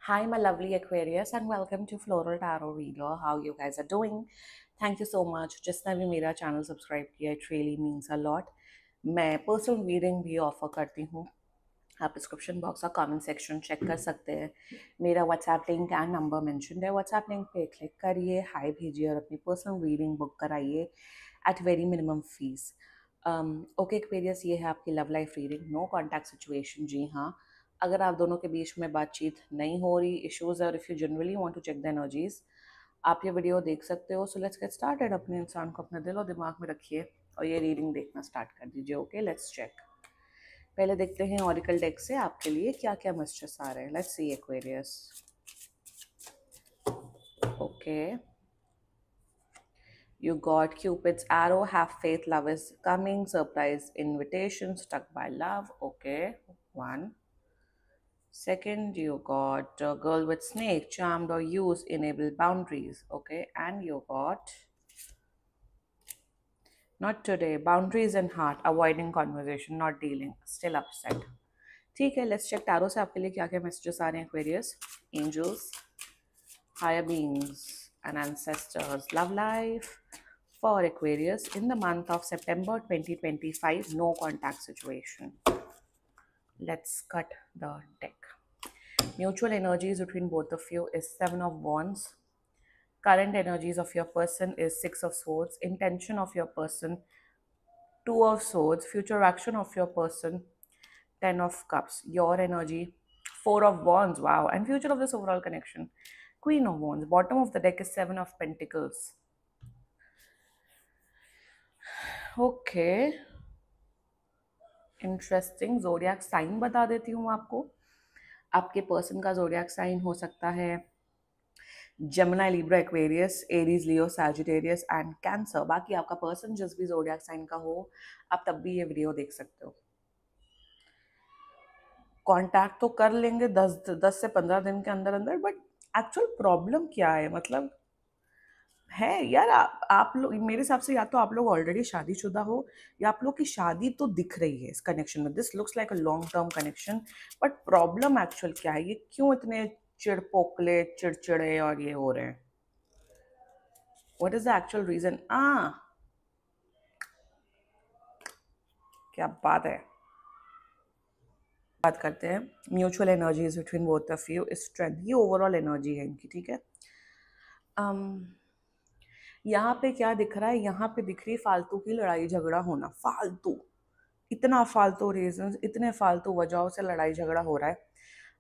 Hi, my lovely Aquarius, and welcome to Floral Tarot Reader. How you guys are doing? Thank you so much. जिसने भी मेरा channel subscribe किया, it really means a lot. मैं personal reading भी offer करती हूँ. आप description box और कमेंट सेक्शन चेक कर सकते हैं. मेरा WhatsApp link and number mention है. व्हाट्सएप लिंक पे क्लिक करिए, हाई भेजिए और अपनी पर्सनल रीडिंग बुक कराइए at very minimum fees. Okay Aquarius, ये है आपकी love life reading. No contact situation. जी हाँ, अगर आप दोनों के बीच में बातचीत नहीं हो रही, इश्यूज है, और if you generally want to check the energies, आप ये वीडियो देख सकते हो. So let's get started. अपने इंसान को अपने दिल और दिमाग में रखिए और ये रीडिंग देखना स्टार्ट कर दीजिए. Okay, let's check. पहले देखते हैं ऑरिकल डेक से आपके लिए क्या क्या मैसेजेस आ रहे हैं. Let's see Aquarius. Okay, you got Cupid's arrow, have faith, love is coming, surprise invitation, stuck by love. Okay, one. Second, you got girl with snake, charmed or used, enable boundaries. Okay, and you got not today, boundaries and heart, avoiding conversation, not dealing, still upset. ठीक है, let's check tarot से आपके लिए क्या क्या messages आ रहे हैं Aquarius. Angels, higher beings and ancestors, love life for Aquarius in the month of September 2025. No contact situation. Let's cut the deck. Mutual energies between both of you is Seven of Wands. Current energies of your person is Six of Swords. Intention of your person, Two of Swords. Future action of your person, Ten of Cups. Your energy, Four of Wands. Wow. And future of this overall connection, Queen of Wands. Bottom of the deck is Seven of Pentacles. Okay, interesting. Zodiac sign बता देती हूँ आपको. आपके person का जोडियाक sign हो सकता है Gemini, Libra, Aquarius, Aries, Leo, Sagittarius and cancer. बाकी आपका पर्सन जिस भी जोडियाक साइन का हो, आप तब भी ये वीडियो देख सकते हो. कांटेक्ट तो कर लेंगे 10 से 15 दिन के अंदर अंदर, बट एक्चुअल प्रॉब्लम क्या है, मतलब है यार. आप लोग, मेरे हिसाब से, या तो आप लोग ऑलरेडी शादीशुदा हो या आप लोग की शादी तो दिख रही है इस कनेक्शन में. This looks like a long term connection, but problem actual क्या है, ये क्यों इतने चिड़पोकले, चिड़चिड़े और ये हो रहे हैं. What is the actual reason. क्या बात है. बात करते हैं mutual energies between both of you. Strength, ये ओवरऑल एनर्जी है इनकी. ठीक है, यहाँ पे क्या दिख रहा है, यहाँ पे दिख रही है फालतू की लड़ाई झगड़ा होना. फालतू, इतना फालतू रीजंस, इतने फालतू वजहों से लड़ाई झगड़ा हो रहा है.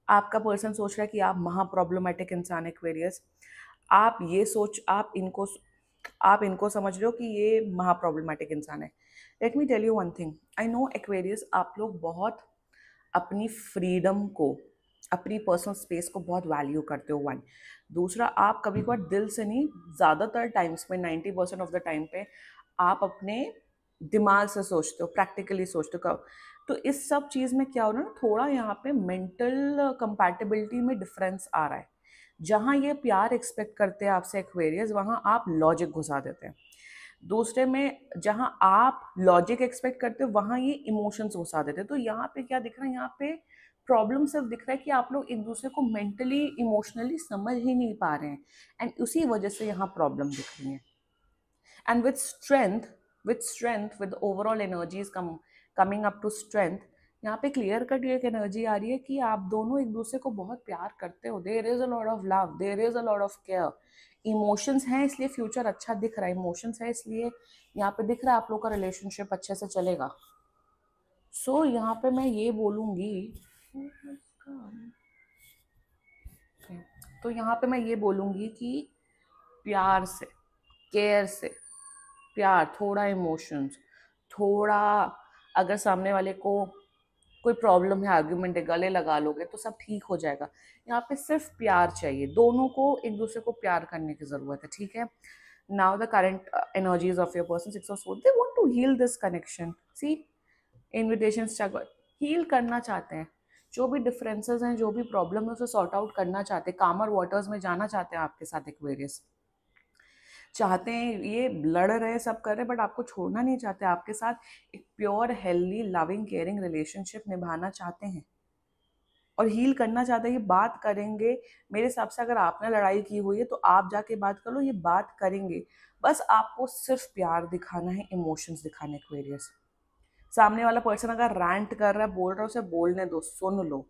आपका पर्सन सोच रहा है कि आप महा प्रॉब्लमेटिक इंसान. एक्वेरियस, आप ये सोच, आप इनको समझ रहे हो कि ये महा प्रॉब्लमेटिक इंसान है. Let me tell you one thing. I know Aquarius, आप लोग बहुत अपनी फ्रीडम को, अपनी पर्सनल स्पेस को बहुत वैल्यू करते हो. वन. दूसरा, आप कभी कभार दिल से नहीं, ज़्यादातर टाइम्स में 90% ऑफ द टाइम पे आप अपने दिमाग से सोचते हो, प्रैक्टिकली सोचते हो. तो इस सब चीज़ में क्या हो रहा है ना, थोड़ा यहाँ पे मेंटल कंपैटिबिलिटी में डिफरेंस आ रहा है. जहाँ ये प्यार एक्सपेक्ट करते हैं आपसे एक्वेरियस, वहाँ आप लॉजिक घुसा देते हैं. दूसरे में जहाँ आप लॉजिक एक्सपेक्ट करते हो, वहाँ ये इमोशंस घुसा देते हैं. तो यहाँ पे क्या दिख रहा है, यहाँ पे प्रॉब्लम सिर्फ दिख रहा है कि आप लोग एक दूसरे को मेंटली, इमोशनली समझ ही नहीं पा रहे हैं, एंड उसी वजह से यहाँ प्रॉब्लम दिख रही है. And with overall energies coming up to strength, यहाँ पे क्लियर कट एक एनर्जी आ रही है कि आप दोनों एक दूसरे को बहुत प्यार करते हो. There is a lot of love, there is a lot of care. Emotions हैं, इसलिए फ्यूचर अच्छा दिख रहा है. इमोशंस है, इसलिए यहाँ पे दिख रहा है आप लोग का रिलेशनशिप अच्छे से चलेगा. सो यहाँ पे मैं ये बोलूँगी, तो यहाँ पे मैं ये बोलूँगी कि प्यार से, केयर से, प्यार, थोड़ा इमोशंस, थोड़ा, अगर सामने वाले को कोई प्रॉब्लम है, आर्ग्यूमेंट है, गले लगा लोगे तो सब ठीक हो जाएगा. यहाँ पे सिर्फ प्यार चाहिए. दोनों को एक दूसरे को प्यार करने की जरूरत है. ठीक है. Now the current energies of your person, six of swords, they want to heal this connection. See, invitation struggle, heal करना चाहते हैं. जो भी डिफरेंसेस हैं, जो भी प्रॉब्लम है, उसे सॉर्ट आउट करना चाहते हैं. कामर वाटर्स में जाना चाहते हैं आपके साथ एक्वेरियस. चाहते हैं, ये लड़ रहे, सब कर रहे, बट आपको छोड़ना नहीं चाहते. आपके साथ एक pure, healthy, loving, caring relationship निभाना चाहते हैं. और हील करना चाहते हैं, ये बात करेंगे। मेरे हिसाब से अगर आपने लड़ाई की हुई है तो आप जाके बात कर लो, ये बात करेंगे। बस आपको सिर्फ प्यार दिखाना है, इमोशंस दिखाने एक्वेरियस। सामने वाला पर्सन अगर रैंट कर रहा है, बोल रहा है, उसे बोलने दो, सुन लो।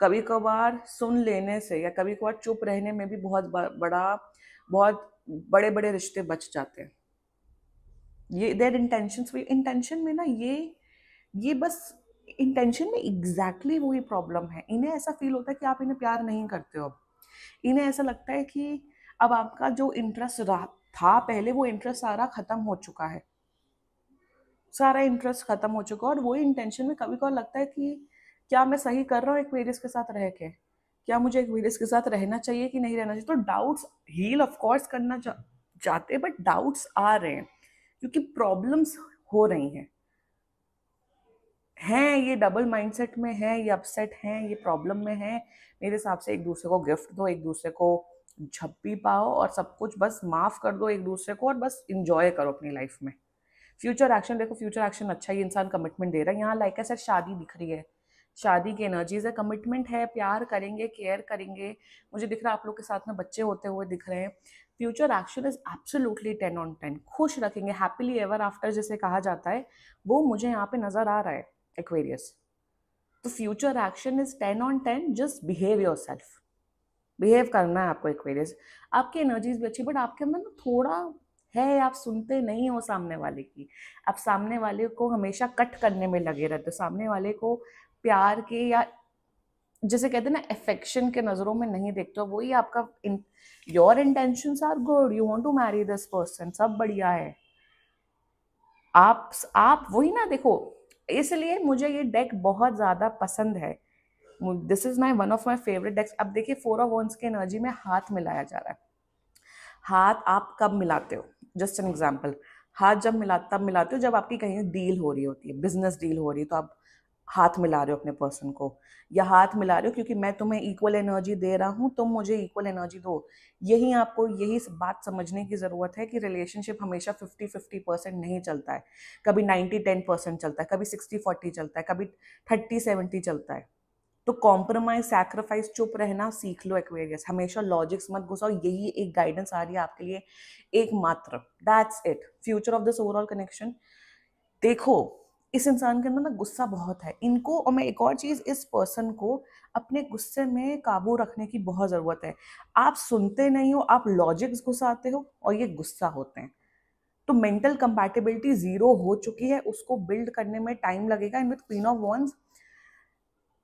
कभी कभार सुन लेने से या कभी कभार चुप रहने में भी बहुत बड़े बड़े रिश्ते बच जाते हैं। ये देयर इंटेंशंस भी, इंटेंशन में ना ये बस इंटेंशन में एग्जैक्टली वही प्रॉब्लम है। इन्हें ऐसा फील होता है कि आप इन्हें प्यार नहीं करते हो। अब इन्हें ऐसा लगता है कि अब आपका जो इंटरेस्ट रहा था पहले, वो इंटरेस्ट सारा खत्म हो चुका है, सारा इंटरेस्ट खत्म हो चुका है। और वही इंटेंशन में कभी कभार लगता है कि क्या मैं सही कर रहा हूँ एक्वेरियस के साथ रह के, क्या मुझे एक्वेरियस के साथ रहना चाहिए कि नहीं रहना चाहिए। तो डाउट्स हील ऑफ कोर्स करना चाहते हैं, बट डाउट्स आ रहे हैं क्योंकि प्रॉब्लम्स हो रही हैं ये डबल माइंडसेट में है, ये अपसेट हैं, ये प्रॉब्लम में है। मेरे हिसाब से एक दूसरे को गिफ्ट दो, एक दूसरे को झप्पी पाओ और सब कुछ बस माफ कर दो एक दूसरे को और बस इंजॉय करो अपनी लाइफ में। फ्यूचर एक्शन देखो, फ्यूचर एक्शन अच्छा है, ये इंसान कमिटमेंट दे रहा है। यहाँ लाइक ऐसा शादी दिख रही है, शादी की एनर्जीज है, कमिटमेंट है, प्यार करेंगे, केयर करेंगे। मुझे दिख रहा है आप लोग के साथ में बच्चे होते हुए दिख रहे हैं। Future action is absolutely 10 on 10, खुश रखेंगे, हैप्पीली एवर आफ्टर जिसे कहा जाता है, वो मुझे यहाँ पे नजर आ रहा है एक्वेरियस। तो future action is 10 on 10, just behave your self, behave करना है आपको एक्वेरियस। आपकी एनर्जीज भी अच्छी, बट आपके अंदर ना थोड़ा है, आप सुनते नहीं हो सामने वाले की। आप सामने वाले को हमेशा कट करने में लगे रहते हो, सामने वाले को प्यार के या जैसे कहते हैं ना अफेक्शन के नजरों में नहीं देखते हो। वही आपका your intentions are good, you want to marry this person, सब बढ़िया है। आप वही ना देखो, इसलिए मुझे ये डेक बहुत ज्यादा पसंद है। This is my one of my favourite decks. अब देखिए 4 of Wands की एनर्जी में हाथ मिलाया जा रहा है। हाथ आप कब मिलाते हो, जस्ट एन एग्जाम्पल, हाथ जब तब मिलाते हो जब आपकी कहीं डील हो रही होती है, बिजनेस डील हो रही है, तो आप हाथ मिला रहे हो अपने पर्सन को, या हाथ मिला रहे हो क्योंकि मैं तुम्हें इक्वल एनर्जी दे रहा हूँ, तुम मुझे इक्वल एनर्जी दो। यही आपको यही बात समझने की जरूरत है कि रिलेशनशिप हमेशा 50-50% नहीं चलता है। कभी 90-10% चलता है, कभी 60-40 चलता है, कभी 30-70 चलता है। तो कॉम्प्रोमाइज, सैक्रिफाइस, चुप रहना सीख लो एक्वेरियस। हमेशा लॉजिक्स मत घुसाओ, यही एक गाइडेंस आ रही है आपके लिए एकमात्र। That's it, future of this overall connection. देखो इस इंसान के अंदर ना गुस्सा बहुत है इनको, और मैं एक और चीज, इस पर्सन को अपने गुस्से में काबू रखने की बहुत जरूरत है। आप सुनते नहीं हो, आप लॉजिक्स घुसाते हो और ये गुस्सा होते हैं। तो मेंटल कंपैटिबिलिटी जीरो हो चुकी है, उसको बिल्ड करने में टाइम लगेगा। And with queen of wands,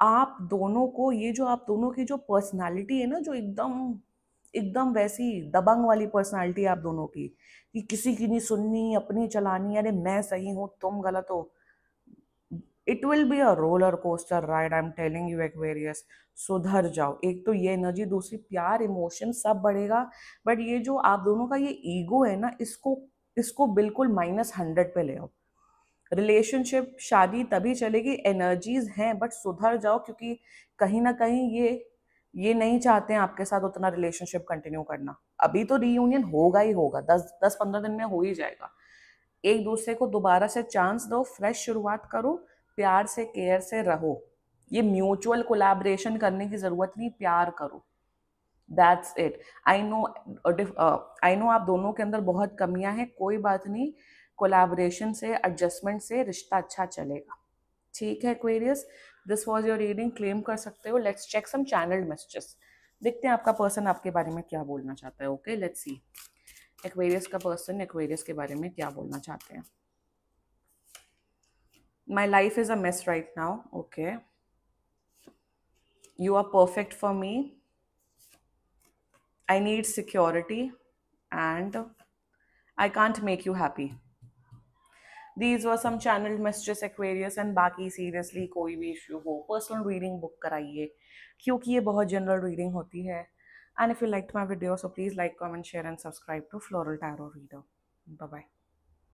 आप दोनों को, ये जो आप दोनों की जो पर्सनालिटी है ना, जो एकदम एकदम वैसी दबंग वाली पर्सनालिटी है आप दोनों की, कि किसी की नहीं सुननी, अपनी चलानी, अरे मैं सही हूं तुम गलत हो। It will be a roller coaster ride, I am telling you Aquarius. सुधर जाओ। एक तो ये एनर्जी, दूसरी प्यार, इमोशन सब बढ़ेगा। बट ये जो आप दोनों का ये ईगो है ना, इसको इसको बिल्कुल -100 पे ले आओ। रिलेशनशिप, शादी तभी चलेगी, एनर्जीज हैं, बट सुधर जाओ, क्योंकि कहीं ना कहीं ये नहीं चाहते हैं आपके साथ उतना रिलेशनशिप कंटिन्यू करना। अभी तो रीयूनियन होगा ही होगा, 10-15 दिन में हो ही जाएगा। एक दूसरे को दोबारा से चांस दो, फ्रेश शुरुआत करो, प्यार से केयर से रहो। ये म्यूचुअल कोलैबोरेशन करने की जरूरत नहीं, प्यार करो। That's it. I know, I know आप दोनों के अंदर बहुत कमियां हैं, कोई बात नहीं, कोलैबोरेशन से, एडजस्टमेंट से रिश्ता अच्छा चलेगा। ठीक है Aquarius, this was your reading, claim कर सकते हो। Let's check some channelled messages, देखते हैं आपका पर्सन आपके बारे में क्या बोलना चाहता है। ओके लेट्स सी, एक्वेरियस का पर्सन एक्वेरियस के बारे में क्या बोलना चाहते हैं। My life is a mess right now, okay, you are perfect for me, I need security, and I can't make you happy. These were some channeled messages Aquarius, and बाकी seriously कोई भी इश्यू हो personal reading book कराइए, क्योंकि ये बहुत general reading होती है। And if you liked my video, so please like, comment, share and subscribe to Floral Tarot Reader. Bye bye.